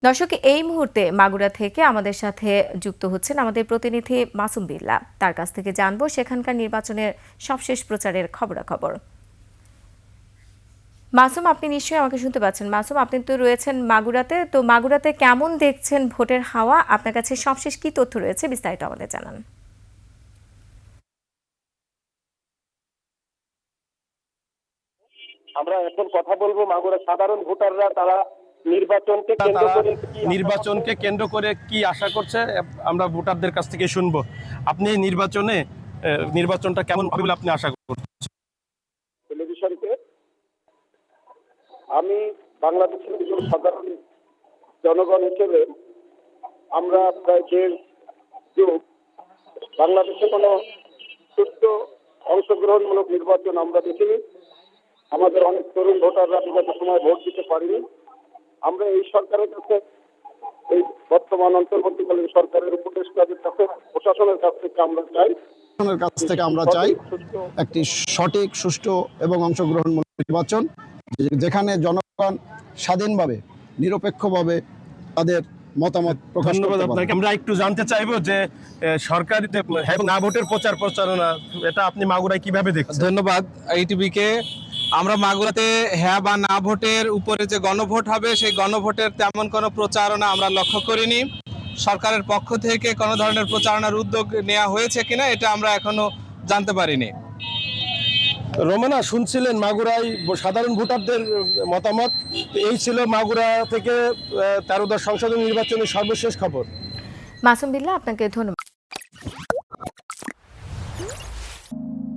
দর্শক, এই মুহূর্তে মাগুরা থেকে আমাদের সাথে যুক্ত হচ্ছেন আমাদের প্রতিনিধি মাসুম বিল্লাহ। তার কাছ থেকে জানবো সেখানকার নির্বাচনের সবশেষ প্রচারের খবরাখবর। মাসুম, আপনি নিশ্চয়ই আমাকে শুনতে পাচ্ছেন। মাসুম, আপনি তো রয়েছেন মাগুরাতে। তো মাগুরাতে কেমন দেখছেন ভোটের হাওয়া? আপনার কাছে সবশেষ কি তথ্য রয়েছে, বিস্তারিত আমাদের জানান। আমরা এখন কথা বলবো মাগুরা সাধারণ ভোটাররা তারা নির্বাচনকে কেন্দ্র করে কি আশা করছে আমরা ভোটারদের কাছ থেকে শুনবো। আপনি নির্বাচনটা কেমন হবে বলে আপনি আশা করছেন? টেলিভিশনকে আমি বাংলাদেশের একজন সাধারণ জনগণ হিসেবে আমরা প্রায় দেড় যুগ বাংলাদেশে কোনো সুস্থ অংশগ্রহণমূলক নির্বাচন আমরা দেখিনি। আমাদের অনেক তরুণ ভোটাররা বিগত সময় ভোট দিতে পারেনি। আমরা এই সরকারের কাছে, এই বর্তমান অন্তর্বর্তীকালীন সরকারের উপদেষ্টাদের কাছে, প্রশাসনের কাছ থেকে আমরা চাই একটি সঠিক, সুষ্ঠু এবং অংশগ্রহণমূলক নির্বাচন, যেখানে জনগণ স্বাধীনভাবে, নিরপেক্ষভাবে তাদের মতামত প্রকাশ করতে পারে। আমরা একটু জানতে চাইবো যে সরকারি না ভোটের প্রচারণা, এটা আপনি মাগুরায় কিভাবে দেখছেন? ধন্যবাদ ইটিভিকে। আমরা মাগুরাতে হ্যাঁ বা না ভোটের উপরে যে গণভোট হবে, সেই গণভোটের তেমন কোনো প্রচারণা আমরা লক্ষ্য করিনি। সরকারের পক্ষ থেকে কোনো ধরনের প্রচারণার উদ্যোগ নেওয়া হয়েছে কিনা এটা আমরা এখনো জানতে পারিনি। রোমানা, শুনছিলেন মাগুরায় সাধারণ ভোটারদের মতামত। এই ছিল মাগুরা থেকে 13দশ সংসদীয় নির্বাচনের সর্বশেষ খবর। মাসুম বিল্লাহ, আপনাকে ধন্যবাদ।